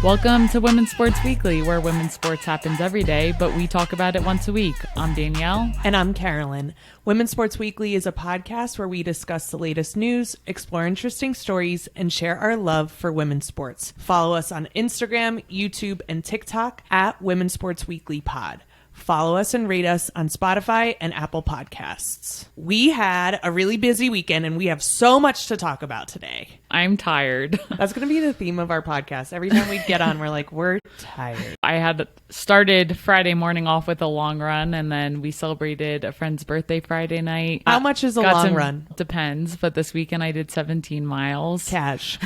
Welcome to Women's Sports Weekly, where women's sports happens every day, but we talk about it once a week. I'm Danielle. And I'm Carolyn. Women's Sports Weekly is a podcast where we discuss the latest news, explore interesting stories, and share our love for women's sports. Follow us on Instagram, YouTube, and TikTok at Women's Sports Weekly Pod. Follow us and rate us on Spotify and Apple Podcasts. We had a really busy weekend and we have so much to talk about today. I'm tired. That's going to be the theme of our podcast. Every time we get on, we're like, we're tired. I had started Friday morning off with a long run, and then we celebrated a friend's birthday Friday night. How much is a long run? Depends, but this weekend I did 17 miles. Cash.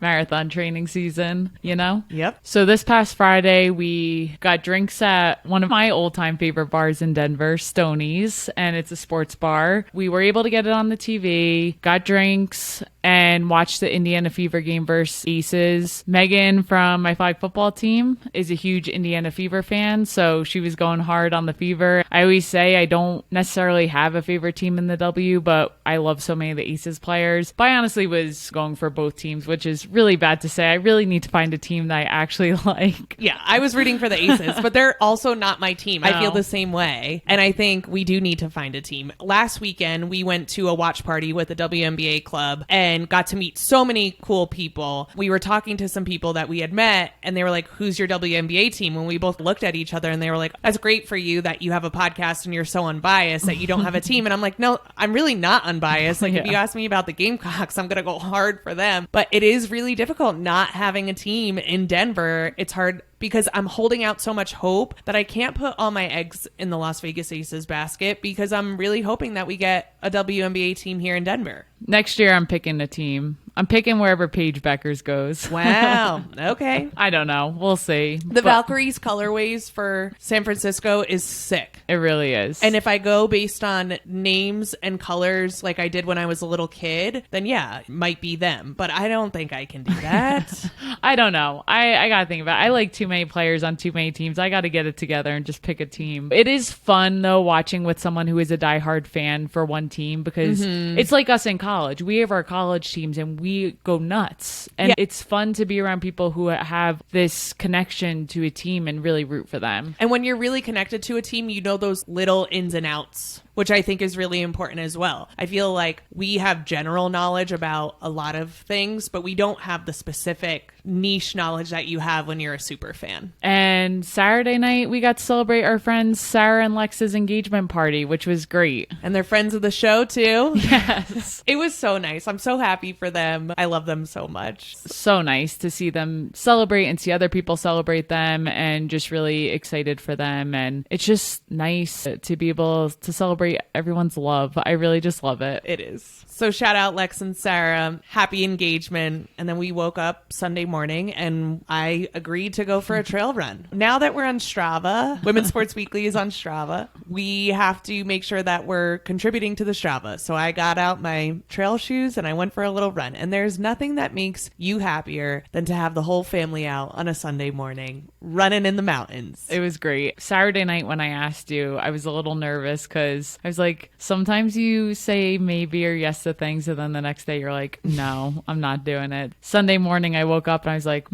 Marathon training season, you know? Yep. So this past Friday, we got drinks at one of my old-time favorite bars in Denver, Stoney's, and it's a sports bar. We were able to get it on the TV, got drinks, and watched the Indiana Fever game versus Aces. Megan from my flag football team is a huge Indiana Fever fan, so she was going hard on the Fever. I always say I don't necessarily have a favorite team in the W, but I love so many of the Aces players. But I honestly was going for both teams, which is really bad to say. I really need to find a team that I actually like. Yeah, I was rooting for the Aces, but they're also not my team. I feel the same way, and I think we do need to find a team. Last weekend, we went to a watch party with the WNBA club and got to meet so many cool people. We were talking to some people that we had met, and they were like, who's your WNBA team? When we both looked at each other, and they were like, that's great for you that you have a podcast and you're so unbiased that you don't have a team. And I'm like, no, I'm really not unbiased. Like, if you ask me about the Gamecocks, I'm going to go hard for them. But it is really difficult not having a team in Denver. It's hard because I'm holding out so much hope that I can't put all my eggs in the Las Vegas Aces basket, because I'm really hoping that we get a WNBA team here in Denver. Next year, I'm picking a team. I'm picking wherever Paige Beckers goes. Wow. Okay. I don't know. We'll see. The Valkyries colorways for San Francisco is sick. It really is. And if I go based on names and colors like I did when I was a little kid, then yeah, it might be them. But I don't think I can do that. I don't know. I got to think about it. I like too many players on too many teams. I got to get it together and just pick a team. It is fun, though, watching with someone who is a diehard fan for one team, because it's like us in college. We have our college teams and we go nuts. And it's fun to be around people who have this connection to a team and really root for them. And when you're really connected to a team, you know those little ins and outs, which I think is really important as well. I feel like we have general knowledge about a lot of things, but we don't have the specific niche knowledge that you have when you're a super fan. And Saturday night, we got to celebrate our friends Sarah and Lex's engagement party, which was great. And they're friends of the show, too. Yes. It was so nice. I'm so happy for them. I love them so much. So nice to see them celebrate and see other people celebrate them, and just really excited for them. And it's just nice to be able to celebrate everyone's love. I really just love it. It is. So shout out Lex and Sarah. Happy engagement. And then we woke up Sunday morning and I agreed to go for a trail run. Now that we're on Strava, Women's Sports Weekly is on Strava, we have to make sure that we're contributing to the Strava. So I got out my trail shoes and I went for a little run. And there's nothing that makes you happier than to have the whole family out on a Sunday morning running in the mountains. It was great. Saturday night when I asked you, I was a little nervous because I was like, sometimes you say maybe or yes to things, and then the next day you're like, no, I'm not doing it. Sunday morning I woke up and I was like,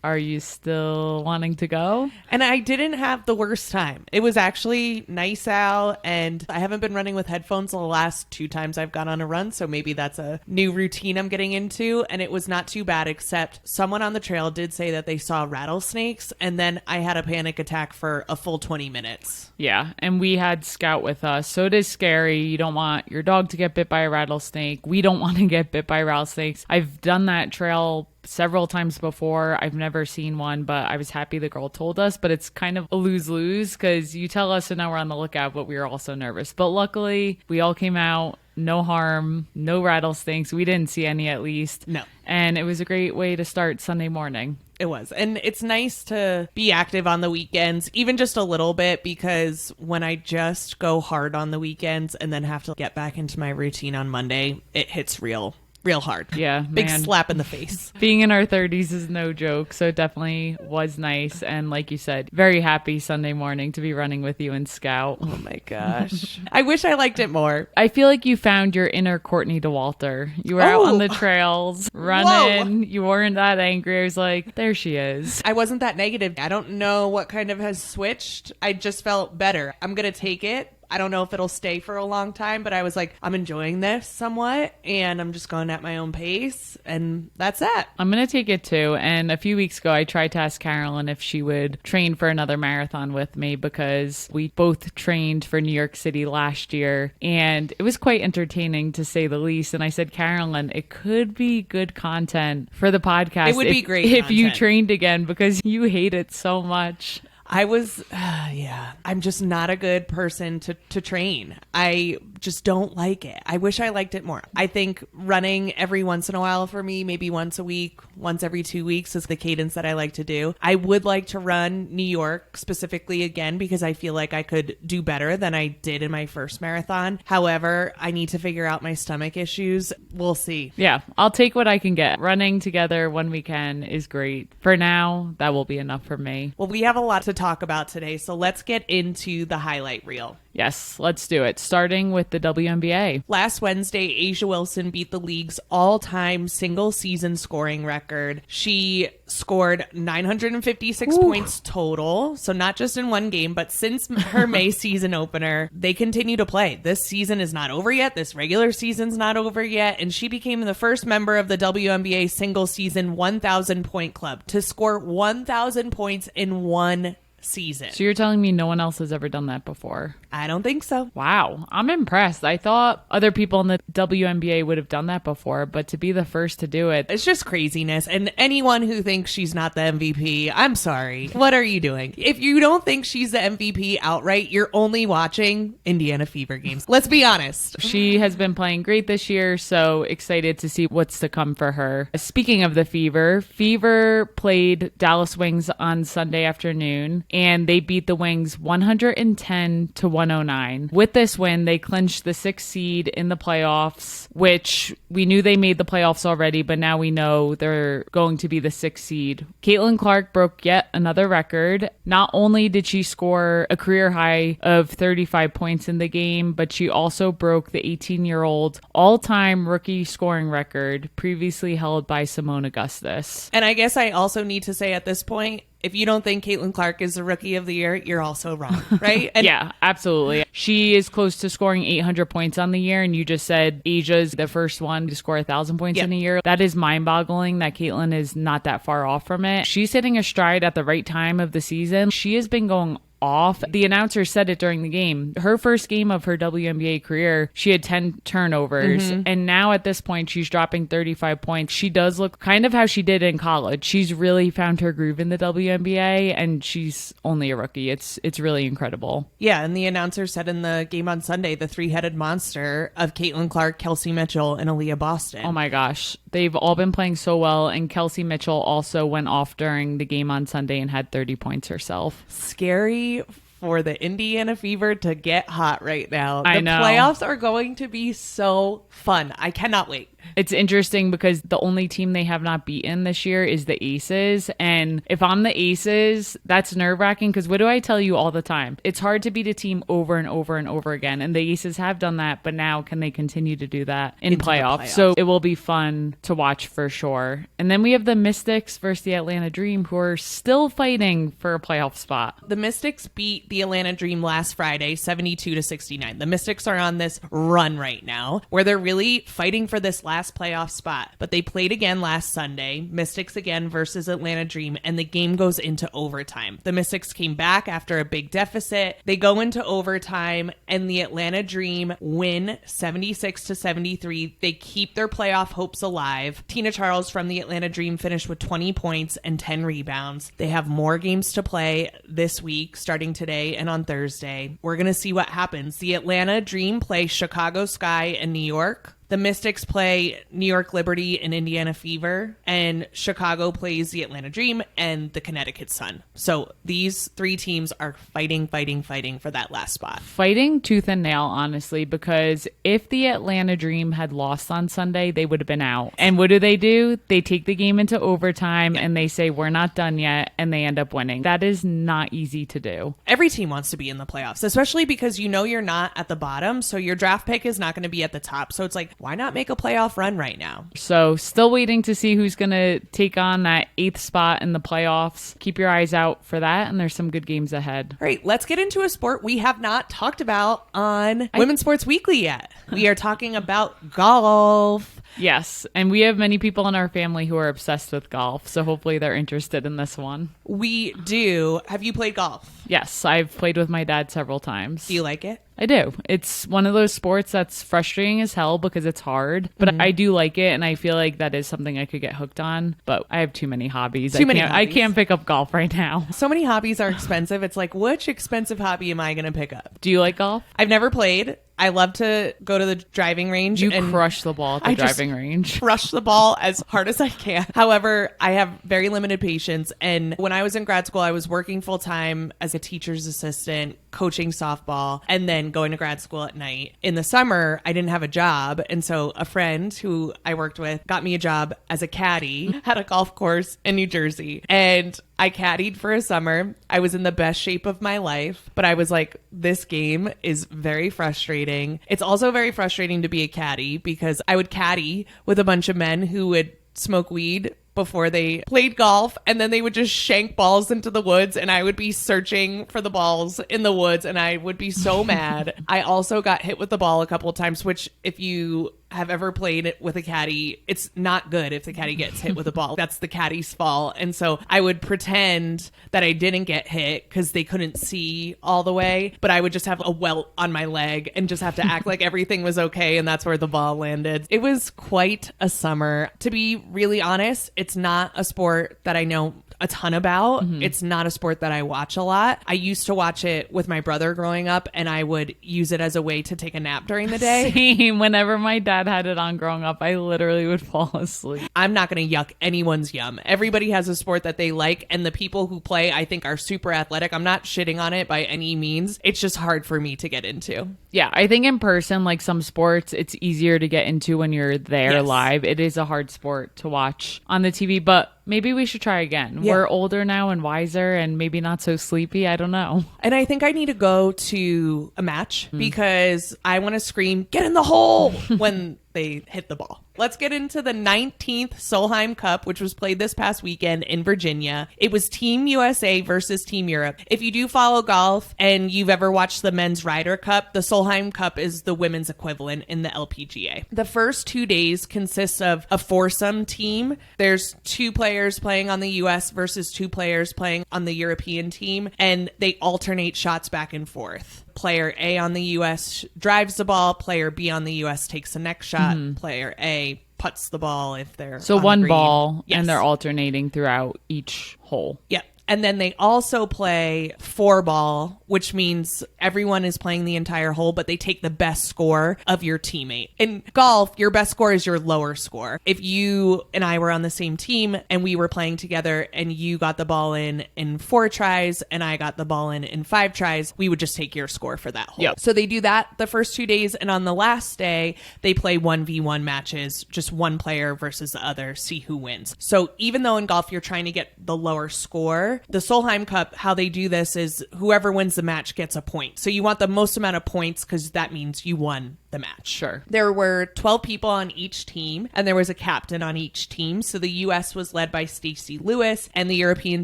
are you still wanting to go? And I didn't have the worst time. It was actually nice out, and I haven't been running with headphones the last 2 times I've gone on a run, so maybe that's a new routine I'm getting into, and it was not too bad, except someone on the trail did say that they saw rattlesnakes, and then I had a panic attack for a full 20 minutes. Yeah, and we had Scout with us, so it is scary. You don't want your dog to get bit by a rattlesnake. We don't want to get bit by rattlesnakes. I've done that trail several times before. I've never seen one, but I was happy the girl told us. But it's kind of a lose-lose because you tell us and now we're on the lookout, but we were also nervous. But luckily, we all came out. No harm, no rattlesnakes. We didn't see any, at least. No. And it was a great way to start Sunday morning. It was. And it's nice to be active on the weekends, even just a little bit, because when I just go hard on the weekends and then have to get back into my routine on Monday, it hits real real hard. Yeah, big man. slap in the face. Being in our 30s is no joke, so it definitely was nice. And like you said, very happy Sunday morning to be running with you in Scout. Oh my gosh. I wish I liked it more. I feel like you found your inner Courtney DeWalter. You were out on the trails running. Whoa. You weren't that angry. I was like, there she is. I wasn't that negative. I don't know what kind of has switched. I just felt better. I'm going to take it. I don't know if it'll stay for a long time, but I was like, I'm enjoying this somewhat, and I'm just going at my own pace, and that's that. I'm going to take it too. And a few weeks ago, I tried to ask Carolyn if she would train for another marathon with me, because we both trained for New York City last year, and it was quite entertaining to say the least. And I said, Carolyn, it could be good content for the podcast. It would be great if content. You trained again, because you hate it so much. I was, I'm just not a good person to train. I just don't like it. I wish I liked it more. I think running every once in a while for me, maybe once a week, once every 2 weeks is the cadence that I like to do. I would like to run New York specifically again, because I feel like I could do better than I did in my first marathon. However, I need to figure out my stomach issues. We'll see. Yeah, I'll take what I can get. Running together when we can is great. For now, that will be enough for me. Well, we have a lot to talk about today, so let's get into the highlight reel. Yes, let's do it. Starting with the WNBA. Last Wednesday, A'ja Wilson beat the league's all-time single-season scoring record. She scored 956 points total, so not just in one game, but since her May season opener, they continue to play. This season is not over yet. This regular season's not over yet, and she became the first member of the WNBA single-season 1,000-point club to score 1,000 points in one season. So you're telling me no one else has ever done that before? I don't think so. Wow, I'm impressed. I thought other people in the WNBA would have done that before, but to be the first to do it, it's just craziness. And anyone who thinks she's not the MVP, I'm sorry. What are you doing? If you don't think she's the MVP outright, you're only watching Indiana Fever games. Let's be honest. She has been playing great this year, so excited to see what's to come for her. Speaking of the Fever played Dallas Wings on Sunday afternoon, and they beat the Wings 110-109. With this win, they clinched the 6th seed in the playoffs, which we knew they made the playoffs already, but now we know they're going to be the 6th seed. Caitlin Clark broke yet another record. Not only did she score a career high of 35 points in the game, but she also broke the 18-year-old all-time rookie scoring record previously held by Simone Augustus. And I guess I also need to say at this point, if you don't think Caitlin Clark is the rookie of the year, you're also wrong, right? And yeah, absolutely. She is close to scoring 800 points on the year, and you just said Asia's the first one to score 1,000 points in a year. That is mind-boggling that Caitlin is not that far off from it. She's hitting a stride at the right time of the season. She has been going off. The announcer said it during the game. Her first game of her WNBA career, she had 10 turnovers. And now at this point, she's dropping 35 points. She does look kind of how she did in college. She's really found her groove in the WNBA, and she's only a rookie. It's really incredible. Yeah, and the announcer said in the game on Sunday, the three-headed monster of Caitlin Clark, Kelsey Mitchell, and Aaliyah Boston. Oh my gosh. They've all been playing so well, and Kelsey Mitchell also went off during the game on Sunday and had 30 points herself. Scary for the Indiana Fever to get hot right now. I know. The playoffs are going to be so fun. I cannot wait. It's interesting because the only team they have not beaten this year is the Aces. And if I'm the Aces, that's nerve-wracking, because what do I tell you all the time? It's hard to beat a team over and over and over again. And the Aces have done that, but now can they continue to do that in playoffs? So it will be fun to watch for sure. And then we have the Mystics versus the Atlanta Dream, who are still fighting for a playoff spot. The Mystics beat the Atlanta Dream last Friday, 72-69. The Mystics are on this run right now where they're really fighting for this last playoff spot, but they played again last Sunday, Mystics again versus Atlanta Dream, and the game goes into overtime. The Mystics came back after a big deficit. They go into overtime, and the Atlanta Dream win 76-73. They keep their playoff hopes alive. Tina Charles from the Atlanta Dream finished with 20 points and 10 rebounds. They have more games to play this week, starting today and on Thursday. We're going to see what happens. The Atlanta Dream play Chicago Sky in New York the Mystics play New York Liberty and Indiana Fever, and Chicago plays the Atlanta Dream and the Connecticut Sun. So these three teams are fighting for that last spot. Fighting tooth and nail, honestly, because if the Atlanta Dream had lost on Sunday, they would have been out. And what do? They take the game into overtime and they say, we're not done yet, and they end up winning. That is not easy to do. Every team wants to be in the playoffs, especially because you know you're not at the bottom, so your draft pick is not going to be at the top. So it's like, why not make a playoff run right now? So still waiting to see who's going to take on that 8th spot in the playoffs. Keep your eyes out for that, and there's some good games ahead. All right, let's get into a sport we have not talked about on Women's Sports Weekly yet. We are talking about golf. Yes, and we have many people in our family who are obsessed with golf, so hopefully they're interested in this one. We do. Have you played golf? Yes, I've played with my dad several times. Do you like it? I do. It's one of those sports that's frustrating as hell because it's hard, but I do like it, and I feel like that is something I could get hooked on, but I have too many hobbies. I can't pick up golf right now. So many hobbies are expensive. It's like, which expensive hobby am I going to pick up? Do you like golf? I've never played. I love to go to the driving range. You crush the ball at the driving range. Crush the ball as hard as I can. However, I have very limited patience. And when I was in grad school, I was working full time as a teacher's assistant, coaching softball, and then going to grad school at night. In the summer, I didn't have a job. And so a friend who I worked with got me a job as a caddy at a golf course in New Jersey. And I caddied for a summer. I was in the best shape of my life, but I was like, this game is very frustrating. It's also very frustrating to be a caddy because I would caddy with a bunch of men who would smoke weed before they played golf, and then they would just shank balls into the woods, and I would be searching for the balls in the woods, and I would be so mad. I also got hit with the ball a couple of times, which if you have ever played it with a caddy, it's not good if the caddy gets hit with a ball. That's the caddy's fault. And so I would pretend that I didn't get hit because they couldn't see all the way, but I would just have a welt on my leg and just have to act like everything was okay, and that's where the ball landed. It was quite a summer. To be really honest, it's not a sport that I know a ton about. It's not a sport that I watch a lot. I used to watch it with my brother growing up, and I would use it as a way to take a nap during the day. Same. Whenever my dad had it on growing up, I literally would fall asleep. I'm not going to yuck anyone's yum. Everybody has a sport that they like, and the people who play, I think, are super athletic. I'm not shitting on it by any means. It's just hard for me to get into. Yeah, I think in person, like some sports, it's easier to get into when you're there live. It is a hard sport to watch on the TV, but maybe we should try again. Yeah. We're older now and wiser and maybe not so sleepy. I don't know. And I think I need to go to a match because I want to scream, get in the hole when they hit the ball. Let's get into the 19th Solheim Cup, which was played this past weekend in Virginia. It was Team USA versus Team Europe. If you do follow golf and you've ever watched the Men's Ryder Cup, the Solheim Cup is the women's equivalent in the LPGA. The first 2 days consists of a foursome team. There's 2 players playing on the US versus 2 players playing on the European team, and they alternate shots back and forth. Player A on the US drives the ball. Player B on the US takes the next shot. Player A putts the ball if they're on one the green. Ball, and they're alternating throughout each hole. Yep. And then they also play 4-ball, which means everyone is playing the entire hole, but they take the best score of your teammate. In golf, your best score is your lower score. If you and I were on the same team and we were playing together and you got the ball in 4 tries and I got the ball in 5 tries, we would just take your score for that hole. Yep. So they do that the first 2 days, and on the last day, they play 1v1 matches, just one player versus the other, see who wins. So even though in golf you're trying to get the lower score, the Solheim Cup, how they do this is whoever wins the match gets a point. So you want the most amount of points because that means you won the match. Sure. There were 12 people on each team, and there was a captain on each team. So the US was led by Stacey Lewis, and the European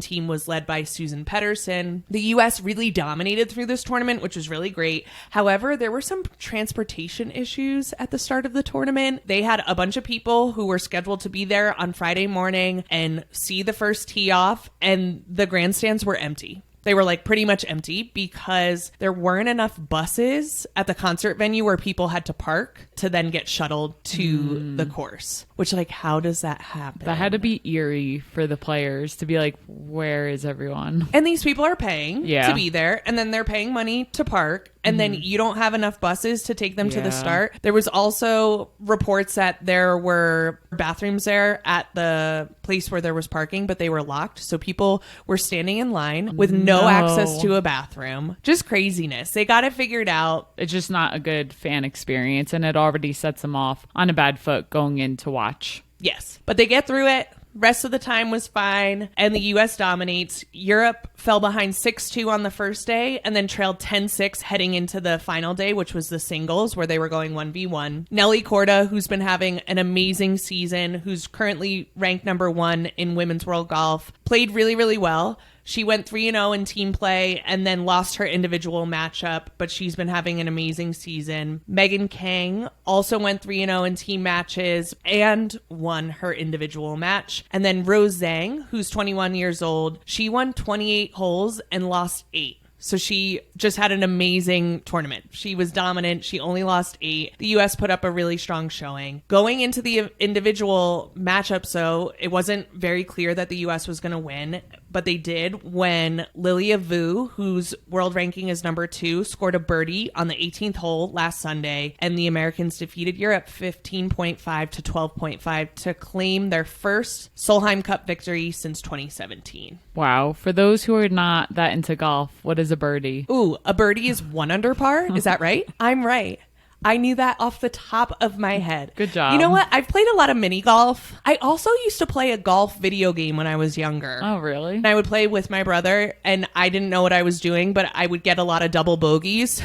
team was led by Susan Pedersen. The US really dominated through this tournament, which was really great. However, there were some transportation issues at the start of the tournament. They had a bunch of people who were scheduled to be there on Friday morning and see the first tee off, and the grandstands were empty. They were like pretty much empty because there weren't enough buses at the concert venue where people had to park to then get shuttled to the course, which like, how does that happen? That had to be eerie for the players to be like, where is everyone? And these people are paying to be there, and then they're paying money to park, and then you don't have enough buses to take them to the start. There was also reports that there were bathrooms there at the place where there was parking, but they were locked. So people were standing in line with no access to a bathroom. Just craziness. They got it figured out. It's just not a good fan experience, and it already sets them off on a bad foot going in to watch. Yes, but they get through it. Rest of the time was fine, and the U.S. dominates. Europe fell behind 6-2 on the first day and then trailed 10-6 heading into the final day, which was the singles, where they were going 1v1. Nelly Korda, who's been having an amazing season, who's currently ranked number 1 in women's world golf, played really, really well. She went 3-0 in team play and then lost her individual matchup, but she's been having an amazing season. Megan Kang also went 3-0 in team matches and won her individual match. And then Rose Zhang, who's 21 years old, she won 28 holes and lost 8. So she just had an amazing tournament. She was dominant. She only lost 8. The U.S. put up a really strong showing. Going into the individual matchups, though, it wasn't very clear that the U.S. was going to win, but they did when Lilia Vu, whose world ranking is number 2, scored a birdie on the 18th hole last Sunday, and the Americans defeated Europe 15.5 to 12.5 to claim their first Solheim Cup victory since 2017. Wow. For those who are not that into golf, what is a birdie? Ooh, a birdie is 1 under par. Is that right? I'm right. I knew that off the top of my head. Good job. You know what? I've played a lot of mini golf. I also used to play a golf video game when I was younger. Oh, really? And I would play with my brother, and I didn't know what I was doing, but I would get a lot of double bogeys.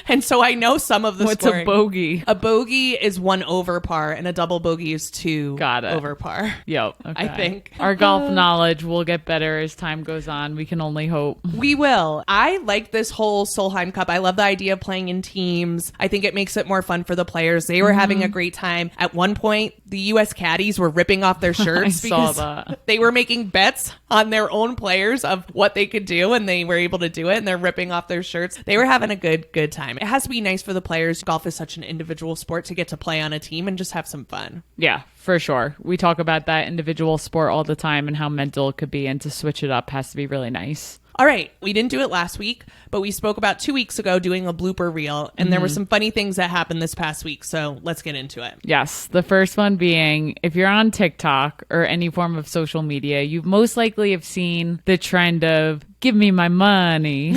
And so I know some of the scoring. What's a bogey? A bogey is 1 over par, and a double bogey is 2 over par. Yep. Okay. I think. Our golf knowledge will get better as time goes on. We can only hope. We will. I like this whole Solheim Cup. I love the idea of playing in teams. I think it makes it more fun for the players. They were having a great time. At one point, the U.S. caddies were ripping off their shirts because they were making bets on their own players of what they could do, and they were able to do it, and they're ripping off their shirts. They were having a good time. It has to be nice for the players. Golf is such an individual sport to get to play on a team and just have some fun. Yeah, for sure. We talk about that individual sport all the time and how mental it could be, and to switch it up has to be really nice. All right, we didn't do it last week, but we spoke about 2 weeks ago doing a blooper reel, and there were some funny things that happened this past week, so let's get into it. Yes, the first one being, if you're on TikTok or any form of social media, you most likely have seen the trend of give me my money.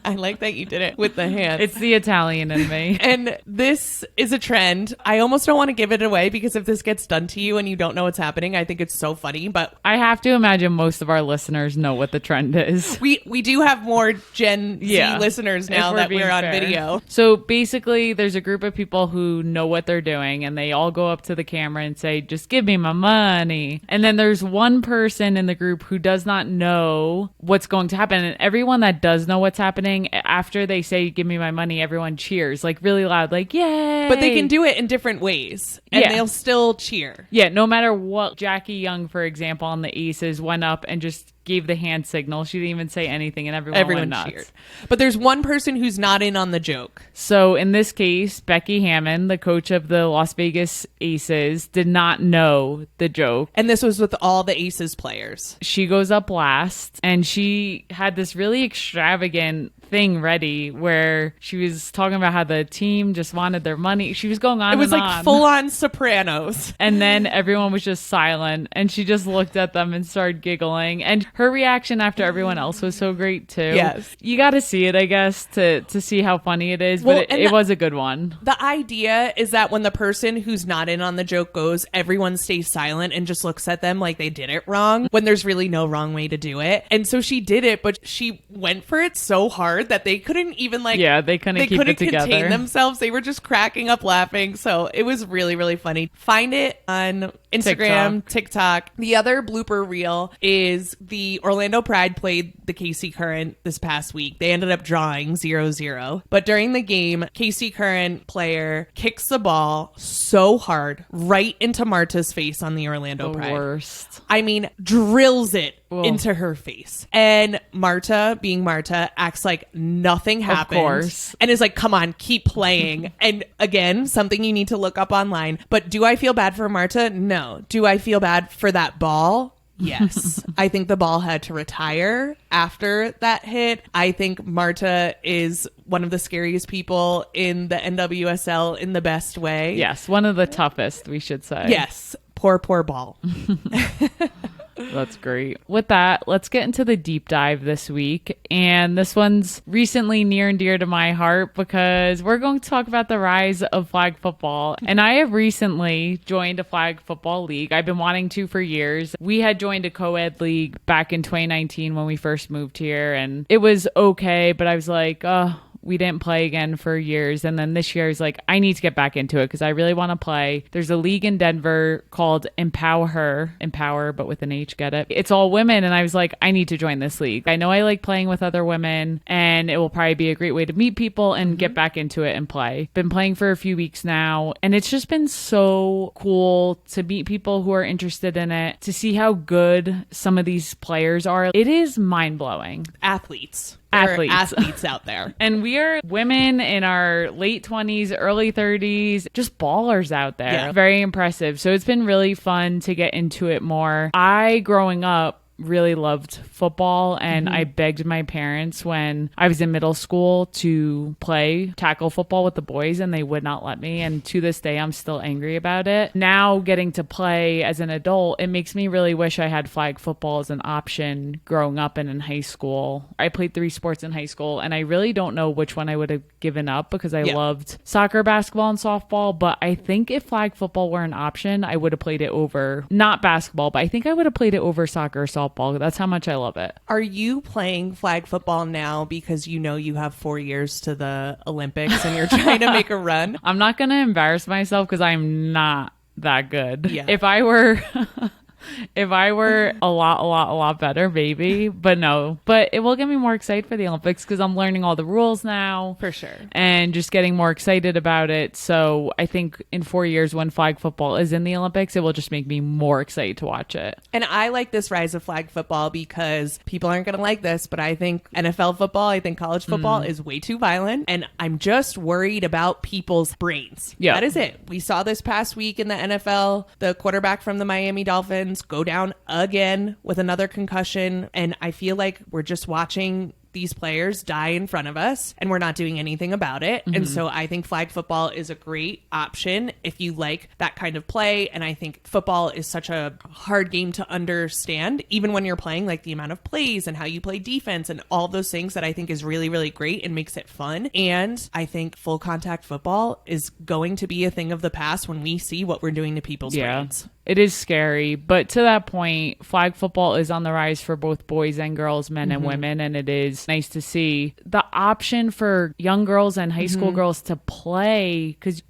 I like that you did it with the hand. It's the Italian in me. And this is a trend. I almost don't want to give it away because if this gets done to you and you don't know what's happening, I think it's so funny. But I have to imagine most of our listeners know what the trend is. We do have more Gen Z listeners now that we're on video. So basically, there's a group of people who know what they're doing, and they all go up to the camera and say, just give me my money. And then there's one person in the group who does not know what's going to happen, and everyone that does know what's happening, after they say give me my money, everyone cheers like really loud, like yay. But they can do it in different ways, and they'll still cheer. Yeah, no matter what. Jackie Young, for example, on the Aces went up and just gave the hand signal. She didn't even say anything, and everyone went nuts. Cheered. But there's one person who's not in on the joke. So in this case, Becky Hammon, the coach of the Las Vegas Aces, did not know the joke. And this was with all the Aces players. She goes up last, and she had this really extravagant thing ready where she was talking about how the team just wanted their money. She was going on. It was like full on Sopranos. And then everyone was just silent, and she just looked at them and started giggling. And her reaction after everyone else was so great too. Yes. You got to see it, I guess, to see how funny it is. Well, but it was a good one. The idea is that when the person who's not in on the joke goes, everyone stays silent and just looks at them like they did it wrong, when there's really no wrong way to do it. And so she did it, but she went for it so hard that they couldn't even they couldn't contain themselves. They were just cracking up laughing. So it was really, really funny. Find it on Instagram, TikTok. The other blooper reel is the Orlando Pride played the KC Current this past week. They ended up drawing 0-0. But during the game, KC Current player kicks the ball so hard right into Marta's face on the Orlando Pride. Worst. I mean, drills it into her face. And Marta, being Marta, acts like nothing happened. Of course. And is like, come on, keep playing. And again, something you need to look up online. But do I feel bad for Marta? No. Do I feel bad for that ball? Yes. I think the ball had to retire after that hit. I think Marta is one of the scariest people in the NWSL in the best way. Yes, one of the toughest, we should say. Yes. Poor ball. That's great. With that, let's get into the deep dive this week. And this one's recently near and dear to my heart because we're going to talk about the rise of flag football. And I have recently joined a flag football league. I've been wanting to for years. We had joined a co-ed league back in 2019 when we first moved here, and it was okay, but I was like, we didn't play again for years. And then this year I was like, I need to get back into it because I really want to play. There's a league in Denver called Empower, but with an H, get it? It's all women. And I was like, I need to join this league. I know I like playing with other women and it will probably be a great way to meet people and get back into it and play. Been playing for a few weeks now. And it's just been so cool to meet people who are interested in it, to see how good some of these players are. It is mind blowing. Athletes. There are athletes out there. And we are women in our late 20s, early 30s, just ballers out there. Yeah. Very impressive. So it's been really fun to get into it more. Growing up, really loved football, and I begged my parents when I was in middle school to play tackle football with the boys, and they would not let me. And to this day, I'm still angry about it. Now getting to play as an adult, it makes me really wish I had flag football as an option growing up and in high school. I played 3 sports in high school, and I really don't know which one I would have given up because I loved soccer, basketball, and softball. But I think if flag football were an option, I would have played it over, not basketball, but I think I would have played it over soccer or softball. That's how much I love it. Are you playing flag football now because you know you have 4 years to the Olympics and you're trying to make a run? I'm not going to embarrass myself because I'm not that good. Yeah. If I were a lot better, maybe. But no. But it will get me more excited for the Olympics because I'm learning all the rules now. For sure. And just getting more excited about it. So I think in 4 years when flag football is in the Olympics, it will just make me more excited to watch it. And I like this rise of flag football because people aren't going to like this, but I think NFL football, I think college football is way too violent. And I'm just worried about people's brains. Yeah. That is it. We saw this past week in the NFL, the quarterback from the Miami Dolphins go down again with another concussion, and I feel like we're just watching these players die in front of us and we're not doing anything about it. And so I think flag football is a great option if you like that kind of play. And I think football is such a hard game to understand, even when you're playing, like the amount of plays and how you play defense and all those things that I think is really, really great and makes it fun. And I think full contact football is going to be a thing of the past when we see what we're doing to people's brains. It is scary, but to that point, flag football is on the rise for both boys and girls, men and women, and it is nice to see the option for young girls and high school girls to play, because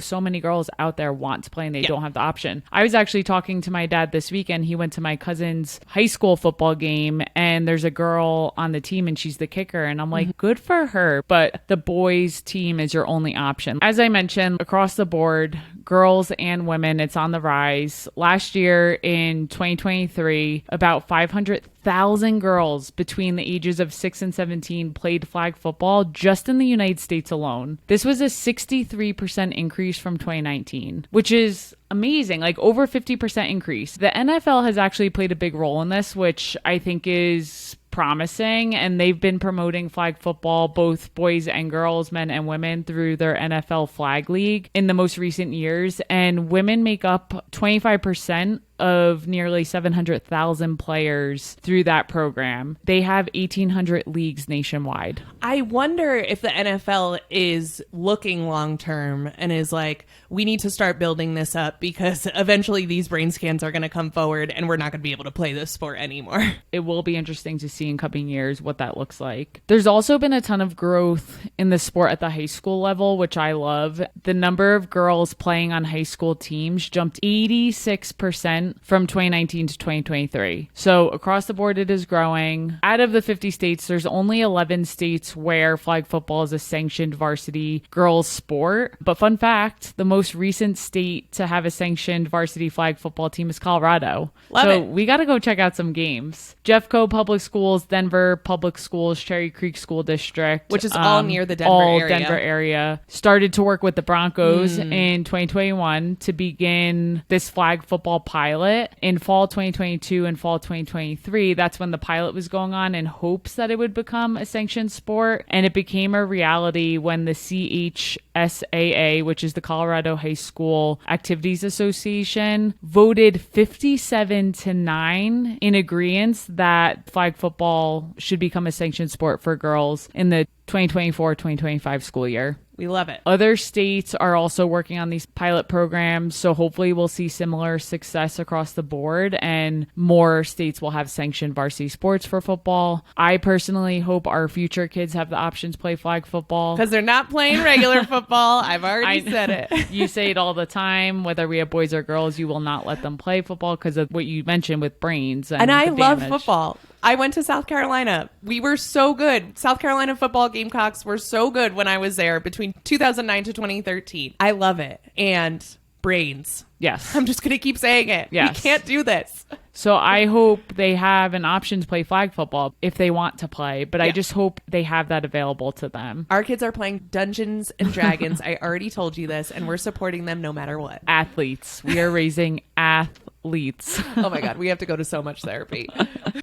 so many girls out there want to play and they don't have the option. I was actually talking to my dad this weekend. He went to my cousin's high school football game, and there's a girl on the team and she's the kicker, and I'm like, good for her, but the boys team is your only option. As I mentioned, across the board, girls and women, it's on the rise. Last year in 2023, about 500,000 girls between the ages of 6 and 17 played flag football just in the United States alone. This was a 63% increase from 2019, which is amazing, like over 50% increase. The NFL has actually played a big role in this, which I think is promising, and they've been promoting flag football, both boys and girls, men and women, through their NFL Flag League in the most recent years, and women make up 25% of nearly 700,000 players through that program. They have 1,800 leagues nationwide. I wonder if the NFL is looking long term and is like, we need to start building this up because eventually these brain scans are going to come forward and we're not going to be able to play this sport anymore. It will be interesting to see in coming years what that looks like. There's also been a ton of growth in the sport at the high school level, which I love. The number of girls playing on high school teams jumped 86% from 2019 to 2023. So across the board, it is growing. Out of the 50 states, there's only 11 states where flag football is a sanctioned varsity girls sport. But fun fact, the most recent state to have a sanctioned varsity flag football team is Colorado. Love it. We got to go check out some games. Jeffco Public Schools, Denver Public Schools, Cherry Creek School District, which is all near the Denver area, started to work with the Broncos in 2021 to begin this flag football pilot. In fall 2022 and fall 2023, that's when the pilot was going on in hopes that it would become a sanctioned sport. And it became a reality when the CHSAA, which is the Colorado High School Activities Association, voted 57-9 in agreement that flag football should become a sanctioned sport for girls in the 2024-2025 school year. We love it. Other states are also working on these pilot programs, so hopefully we'll see similar success across the board and more states will have sanctioned varsity sports for football. I personally hope our future kids have the option to play flag football. Because they're not playing regular football. I've already said it. You say it all the time, whether we have boys or girls, you will not let them play football because of what you mentioned with brains. And I love football. I went to South Carolina. We were so good. South Carolina football Gamecocks were so good when I was there between 2009 to 2013. I love it. And brains. Yes. I'm just going to keep saying it. Yes. We can't do this. So I hope they have an option to play flag football if they want to play, but I just hope they have that available to them. Our kids are playing Dungeons and Dragons. I already told you this, and we're supporting them no matter what. Athletes. We are raising athletes. Oh my God, we have to go to so much therapy.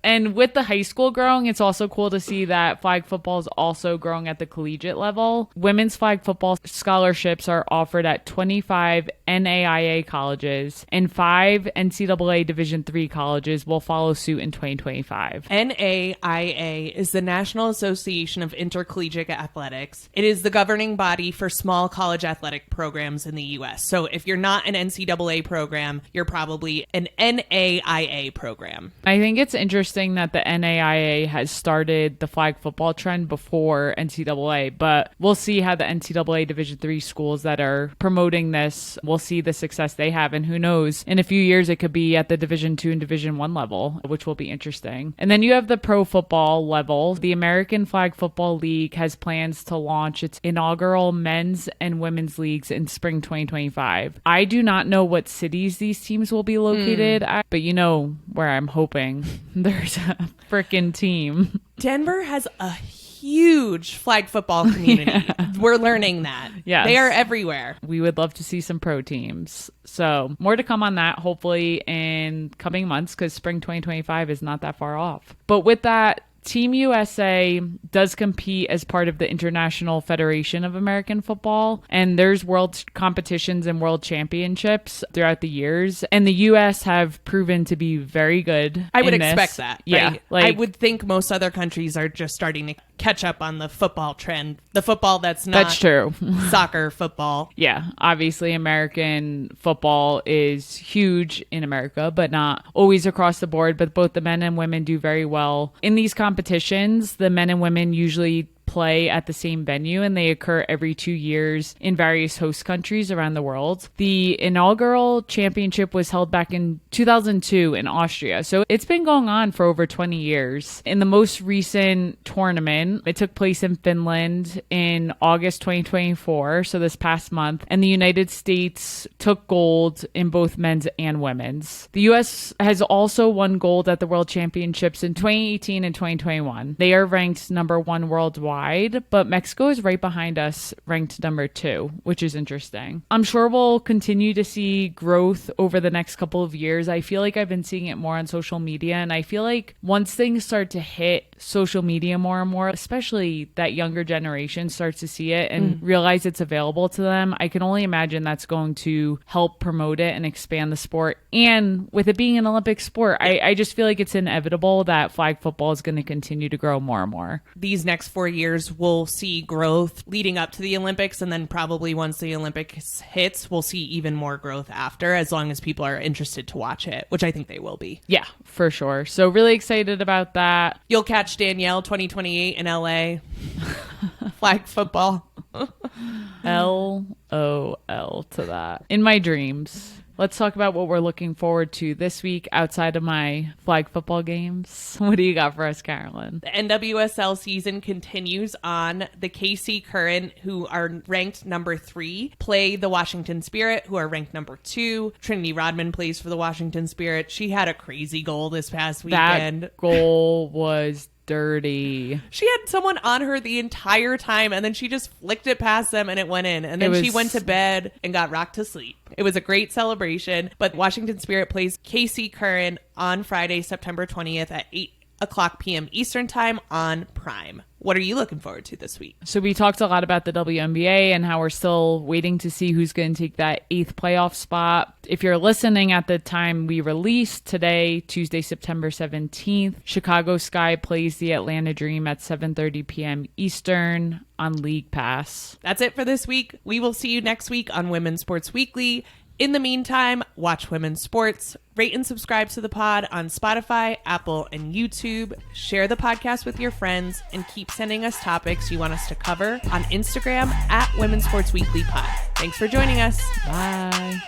And with the high school growing, it's also cool to see that flag football is also growing at the collegiate level. Women's flag football scholarships are offered at 25 NAIA colleges, and 5 NCAA Division III colleges will follow suit in 2025. NAIA is the National Association of Intercollegiate Athletics. It is the governing body for small college athletic programs in the U.S. So if you're not an NCAA program, you're probably an NAIA program. I think it's interesting that the NAIA has started the flag football trend before NCAA, but we'll see how the NCAA Division III schools that are promoting this, we'll see the success they have, and who knows, in a few years it could be at the Division II and Division I level, which will be interesting. And then you have the pro football level. The American Flag Football League has plans to launch its inaugural men's and women's leagues in spring 2025. I do not know what cities these teams will be located at, but you know where I'm hoping there's a freaking team. Denver has a huge flag football community. Yeah. We're learning that. Yes. They are everywhere. We would love to see some pro teams. So more to come on that, hopefully in coming months, because spring 2025 is not that far off. But with that, Team USA does compete as part of the International Federation of American Football, and there's world competitions and world championships throughout the years, and the US have proven to be very good. I would expect that. Yeah. Right? I would think most other countries are just starting to catch up on the football trend, the football that's true. Soccer football. Yeah, obviously American football is huge in America, but not always across the board, but both the men and women do very well. In these competitions, the men and women usually play at the same venue, and they occur every 2 years in various host countries around the world. The inaugural championship was held back in 2002 in Austria, so it's been going on for over 20 years. In the most recent tournament, it took place in Finland in August 2024, so this past month, and the United States took gold in both men's and women's. The US has also won gold at the World Championships in 2018 and 2021. They are ranked number 1 worldwide, but Mexico is right behind us, ranked number 2, which is interesting. I'm sure we'll continue to see growth over the next couple of years. I feel like I've been seeing it more on social media, and I feel like once things start to hit social media more and more, especially that younger generation starts to see it and realize it's available to them, I can only imagine that's going to help promote it and expand the sport. And with it being an Olympic sport, I just feel like it's inevitable that flag football is going to continue to grow more and more. These next 4 years, we'll see growth leading up to the Olympics, and then probably once the Olympics hits, we'll see even more growth after, as long as people are interested to watch it, which I think they will be. Yeah, for sure. So really excited about that. You'll catch Danielle 2028 in LA. Flag football. LOL to that. In my dreams. Let's talk about what we're looking forward to this week outside of my flag football games. What do you got for us, Carolyn? The NWSL season continues on. The KC Current, who are ranked number 3, play the Washington Spirit, who are ranked number 2. Trinity Rodman plays for the Washington Spirit. She had a crazy goal this past weekend. That goal was dirty. She had someone on her the entire time, and then she just flicked it past them and it went in. And then she went to bed and got rocked to sleep. It was a great celebration. But Washington Spirit plays KC Current on Friday, September 20th at 8:00 p.m. Eastern Time on Prime. What are you looking forward to this week? So we talked a lot about the WNBA and how we're still waiting to see who's going to take that 8th playoff spot. If you're listening at the time we released today, Tuesday, September 17th, Chicago Sky plays the Atlanta Dream at 7:30 p.m. Eastern on League Pass. That's it for this week. We will see you next week on Women's Sports Weekly. In the meantime, watch women's sports, rate and subscribe to the pod on Spotify, Apple, and YouTube. Share the podcast with your friends and keep sending us topics you want us to cover on Instagram at Women's Sports Weekly Pod. Thanks for joining us. Bye.